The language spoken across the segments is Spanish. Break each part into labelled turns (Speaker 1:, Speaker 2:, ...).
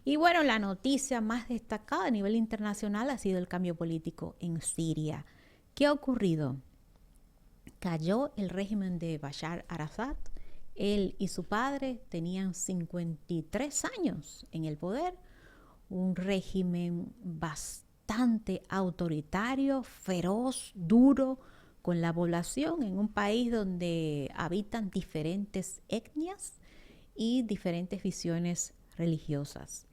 Speaker 1: Y bueno, la noticia más destacada a nivel internacional ha sido el cambio político en Siria. ¿Qué ha ocurrido? Cayó el régimen de Bashar al-Assad. Él y su padre tenían 53 años en el poder, un régimen bastante autoritario, feroz, duro con la población en un país donde habitan diferentes etnias y diferentes visiones religiosas.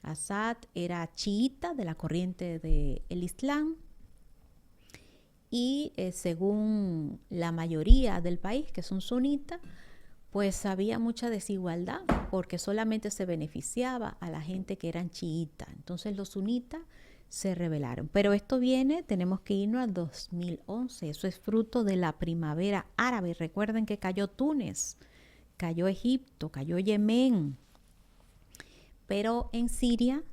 Speaker 1: Assad era chiita de la corriente del Islam y según la mayoría del país, que son sunitas, pues había mucha desigualdad porque solamente se beneficiaba a la gente que eran chiitas. Entonces los sunitas se rebelaron. Pero esto viene, tenemos que irnos al 2011. Eso es fruto de la primavera árabe. Recuerden que cayó Túnez, cayó Egipto, cayó Yemen. Pero en Siria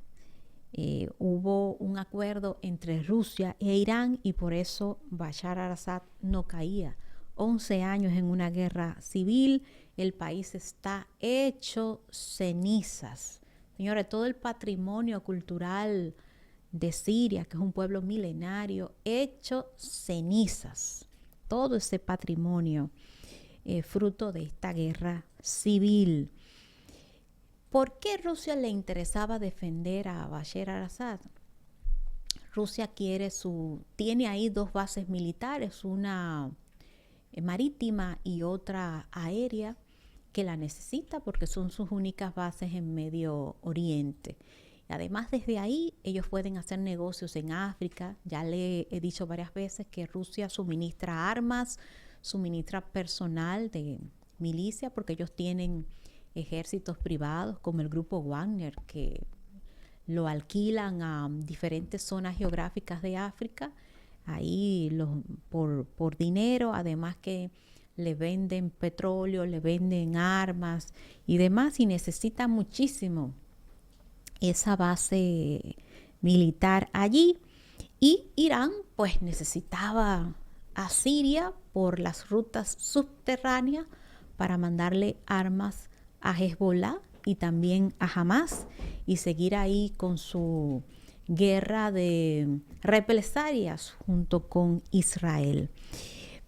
Speaker 1: hubo un acuerdo entre Rusia e Irán y por eso Bashar al-Assad no caía. 11 años en una guerra civil, el país está hecho cenizas. Señores, todo el patrimonio cultural de Siria, que es un pueblo milenario, hecho cenizas. Todo ese patrimonio fruto de esta guerra civil. ¿Por qué Rusia le interesaba defender a Bashar al-Assad? Rusia tiene ahí dos bases militares, una marítima y otra aérea, que la necesita porque son sus únicas bases en Medio Oriente. Además, desde ahí ellos pueden hacer negocios en África. Ya le he dicho varias veces que Rusia suministra armas, suministra personal de milicia, porque ellos tienen ejércitos privados como el grupo Wagner, que lo alquilan a diferentes zonas geográficas de África, ahí por dinero, además que le venden petróleo, le venden armas y demás, y necesita muchísimo esa base militar allí. Y Irán pues necesitaba a Siria por las rutas subterráneas para mandarle armas a Hezbollah y también a Hamas y seguir ahí con su guerra de represalias junto con Israel.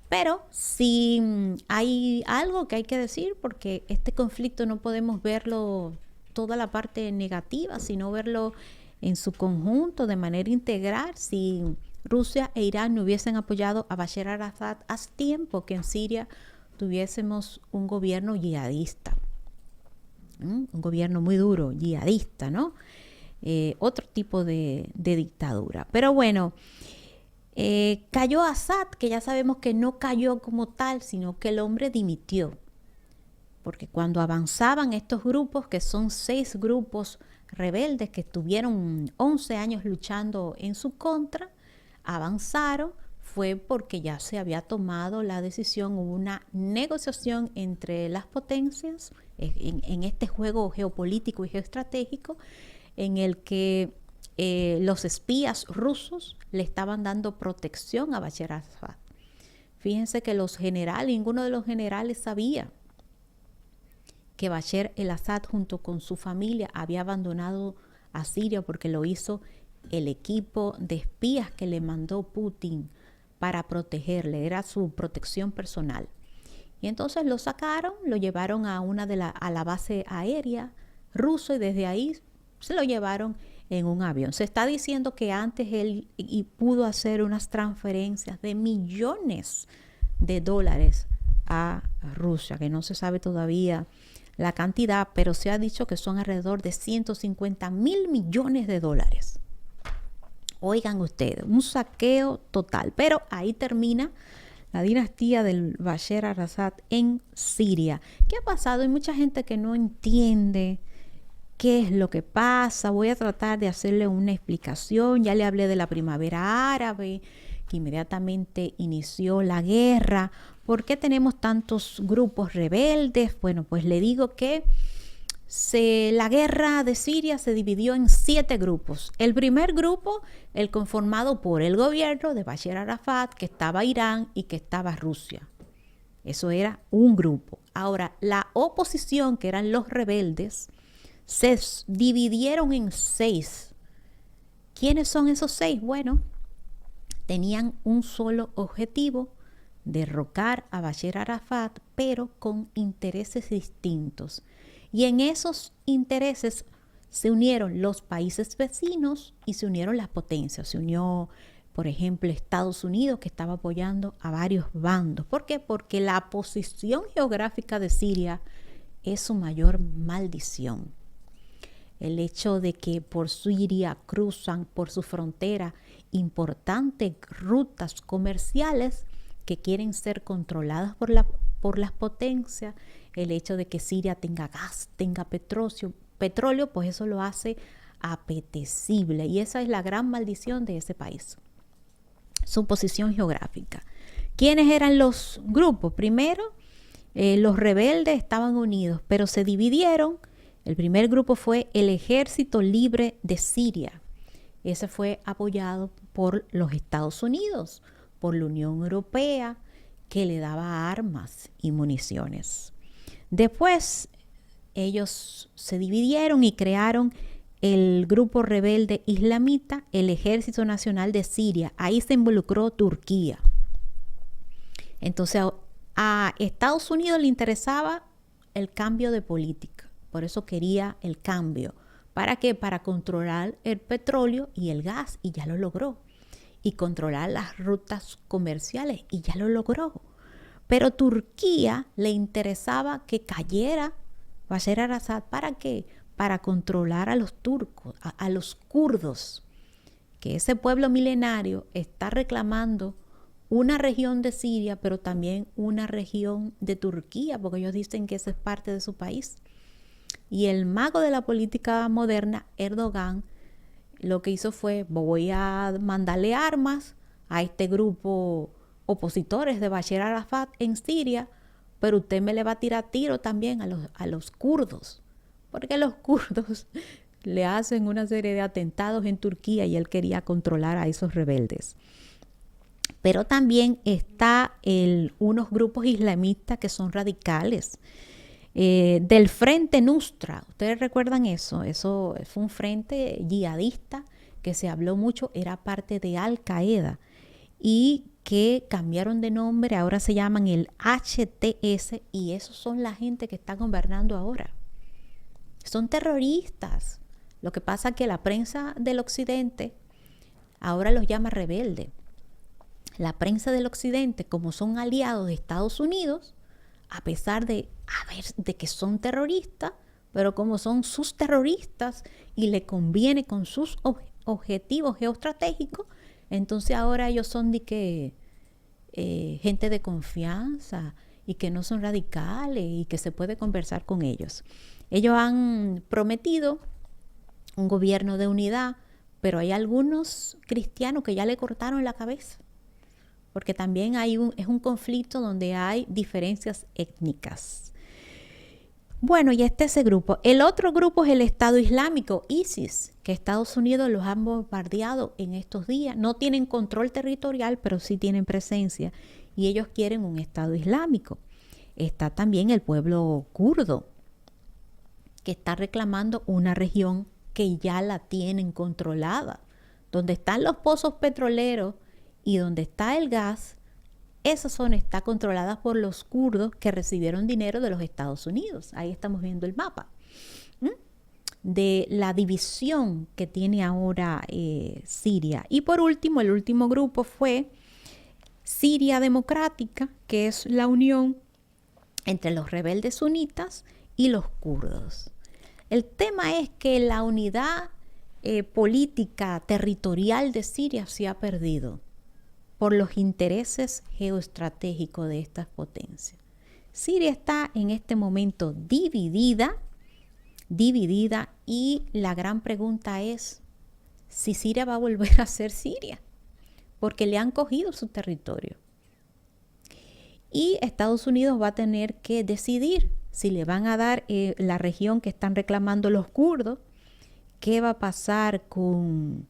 Speaker 1: Pero sí hay algo que hay que decir, porque este conflicto no podemos verlo toda la parte negativa, sino verlo en su conjunto de manera integral. Si Rusia e Irán no hubiesen apoyado a Bashar al-Assad, hace tiempo que en Siria tuviésemos un gobierno yihadista. Un gobierno muy duro, yihadista, ¿no? Otro tipo de dictadura. Pero bueno, cayó Assad, que ya sabemos que no cayó como tal, sino que el hombre dimitió. Porque cuando avanzaban estos grupos, que son 6 grupos rebeldes que estuvieron 11 años luchando en su contra, avanzaron, fue porque ya se había tomado la decisión, hubo una negociación entre las potencias en este juego geopolítico y geoestratégico en el que los espías rusos le estaban dando protección a Bashar al-Assad. Fíjense que ninguno de los generales sabía que Bashar al-Assad junto con su familia había abandonado a Siria porque lo hizo el equipo de espías que le mandó Putin para protegerle, era su protección personal. Y entonces lo sacaron, lo llevaron a la base aérea ruso y desde ahí se lo llevaron en un avión. Se está diciendo que antes él pudo hacer unas transferencias de millones de dólares a Rusia, que no se sabe todavía la cantidad, pero se ha dicho que son alrededor de 150.000 millones de dólares. Oigan ustedes, un saqueo total. Pero ahí termina la dinastía del Bashar al-Assad en Siria. ¿Qué ha pasado? Hay mucha gente que no entiende qué es lo que pasa. Voy a tratar de hacerle una explicación. Ya le hablé de la primavera árabe, que inmediatamente inició la guerra. ¿Por qué tenemos tantos grupos rebeldes? Bueno, pues le digo que la guerra de Siria se dividió en 7 grupos. El primer grupo, el conformado por el gobierno de Bashar al-Assad, que estaba Irán y que estaba Rusia. Eso era un grupo. Ahora, la oposición, que eran los rebeldes, se dividieron en 6. ¿Quiénes son esos 6? Bueno, tenían un solo objetivo: derrocar a Bashar Arafat, pero con intereses distintos. Y en esos intereses se unieron los países vecinos y se unieron las potencias. Se unió, por ejemplo, Estados Unidos, que estaba apoyando a varios bandos. ¿Por qué? Porque la posición geográfica de Siria es su mayor maldición. El hecho de que por Siria cruzan por su frontera importantes rutas comerciales que quieren ser controladas por las potencias, el hecho de que Siria tenga gas, tenga petróleo, pues eso lo hace apetecible. Y esa es la gran maldición de ese país, su posición geográfica. ¿Quiénes eran los grupos? Primero, los rebeldes estaban unidos, pero se dividieron. El primer grupo fue el Ejército Libre de Siria. Ese fue apoyado por los Estados Unidos, por la Unión Europea, que le daba armas y municiones. Después, ellos se dividieron y crearon el grupo rebelde islamita, el Ejército Nacional de Siria. Ahí se involucró Turquía. Entonces, a Estados Unidos le interesaba el cambio de política. Por eso quería el cambio. ¿Para qué? Para controlar el petróleo y el gas, y ya lo logró. Y controlar las rutas comerciales, y ya lo logró. Pero Turquía le interesaba que cayera Bashar al-Assad. ¿Para qué? Para controlar a los turcos, a los kurdos, que ese pueblo milenario está reclamando una región de Siria, pero también una región de Turquía, porque ellos dicen que esa es parte de su país. Y el mago de la política moderna, Erdogan, lo que hizo fue: voy a mandarle armas a este grupo opositores de Bashar Arafat en Siria, pero usted me le va a tirar tiro también a los kurdos, porque los kurdos le hacen una serie de atentados en Turquía y él quería controlar a esos rebeldes. Pero también está unos grupos islamistas que son radicales, del Frente Nusra. ¿Ustedes recuerdan eso? Eso fue un frente yihadista que se habló mucho, era parte de Al Qaeda y que cambiaron de nombre, ahora se llaman el HTS, y esos son la gente que está gobernando ahora. Son terroristas. Lo que pasa es que la prensa del occidente ahora los llama rebeldes. La prensa del occidente, como son aliados de Estados Unidos, a pesar de que son terroristas, pero como son sus terroristas y le conviene con sus objetivos geoestratégicos, entonces ahora ellos son gente de confianza y que no son radicales y que se puede conversar con ellos. Ellos han prometido un gobierno de unidad, pero hay algunos cristianos que ya le cortaron la cabeza, porque también es un conflicto donde hay diferencias étnicas. Bueno, y ese grupo. El otro grupo es el Estado Islámico, ISIS, que Estados Unidos los han bombardeado en estos días. No tienen control territorial, pero sí tienen presencia, y ellos quieren un Estado Islámico. Está también el pueblo kurdo, que está reclamando una región que ya la tienen controlada. Donde están los pozos petroleros y donde está el gas, esa zona está controlada por los kurdos que recibieron dinero de los Estados Unidos. Ahí estamos viendo el mapa de la división que tiene ahora Siria. Y por último, el último grupo fue Siria Democrática, que es la unión entre los rebeldes sunitas y los kurdos. El tema es que la unidad política territorial de Siria se ha perdido por los intereses geoestratégicos de estas potencias. Siria está en este momento dividida, y la gran pregunta es si Siria va a volver a ser Siria, porque le han cogido su territorio. Y Estados Unidos va a tener que decidir si le van a dar la región que están reclamando los kurdos. ¿Qué va a pasar con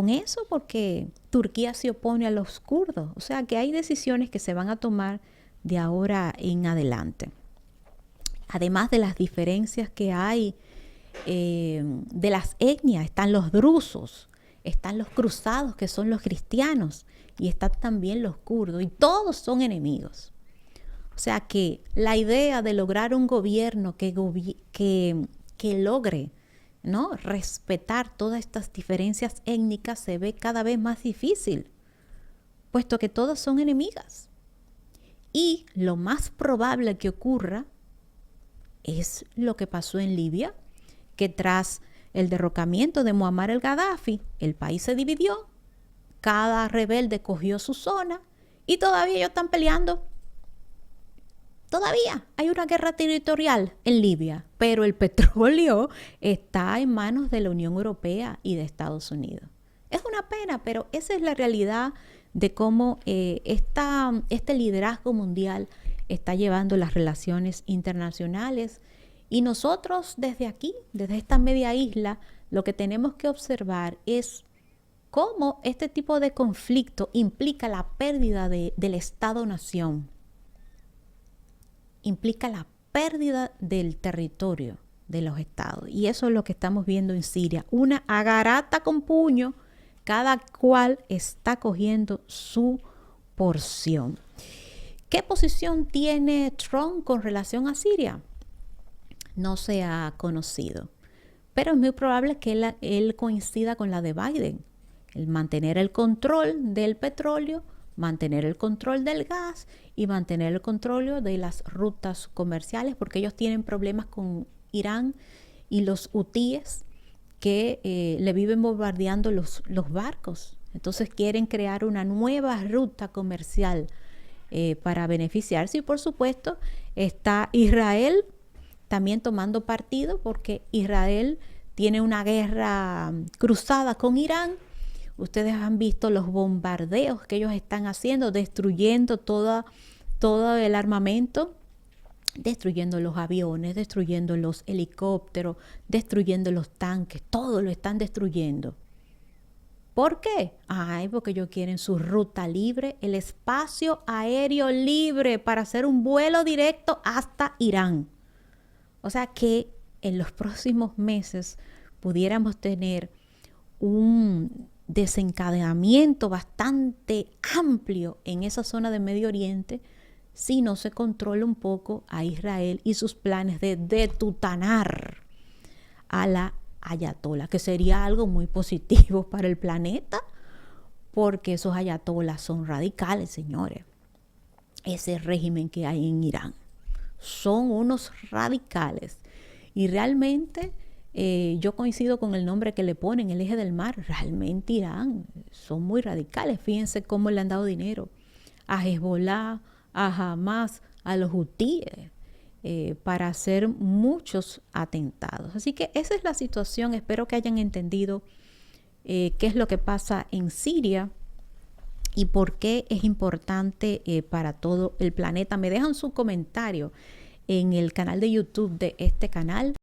Speaker 1: eso? Porque Turquía se opone a los kurdos. O sea que hay decisiones que se van a tomar de ahora en adelante. Además de las diferencias que hay de las etnias, están los drusos, están los cruzados, que son los cristianos, y están también los kurdos, y todos son enemigos. O sea que la idea de lograr un gobierno que logre, ¿no?, respetar todas estas diferencias étnicas se ve cada vez más difícil, puesto que todas son enemigas. Y lo más probable que ocurra es lo que pasó en Libia, que tras el derrocamiento de Muammar el-Gaddafi, el país se dividió, cada rebelde cogió su zona y todavía ellos están peleando. Todavía hay una guerra territorial en Libia, pero el petróleo está en manos de la Unión Europea y de Estados Unidos. Es una pena, pero esa es la realidad de cómo este liderazgo mundial está llevando las relaciones internacionales. Y nosotros desde aquí, desde esta media isla, lo que tenemos que observar es cómo este tipo de conflicto implica la pérdida del Estado-nación, implica la pérdida del territorio de los estados. Y eso es lo que estamos viendo en Siria, una agarata con puño, cada cual está cogiendo su porción. ¿Qué posición tiene Trump con relación a Siria? No se ha conocido, pero es muy probable que él coincida con la de Biden, el mantener el control del petróleo, mantener el control del gas y mantener el control de las rutas comerciales, porque ellos tienen problemas con Irán y los hutíes que le viven bombardeando los barcos. Entonces quieren crear una nueva ruta comercial para beneficiarse. Y por supuesto está Israel también tomando partido, porque Israel tiene una guerra cruzada con Irán. Ustedes han visto los bombardeos que ellos están haciendo, destruyendo todo el armamento, destruyendo los aviones, destruyendo los helicópteros, destruyendo los tanques, todo lo están destruyendo. ¿Por qué? Porque ellos quieren su ruta libre, el espacio aéreo libre para hacer un vuelo directo hasta Irán. O sea que en los próximos meses pudiéramos tener un desencadenamiento bastante amplio en esa zona de Medio Oriente si no se controla un poco a Israel y sus planes de detutanar a la ayatolá, que sería algo muy positivo para el planeta, porque esos ayatolás son radicales, señores. Ese régimen que hay en Irán son unos radicales, y realmente yo coincido con el nombre que le ponen, el eje del mar. Realmente Irán son muy radicales. Fíjense cómo le han dado dinero a Hezbollah, a Hamas, a los hutíes, para hacer muchos atentados. Así que esa es la situación. Espero que hayan entendido qué es lo que pasa en Siria y por qué es importante para todo el planeta. Me dejan su comentario en el canal de YouTube de este canal.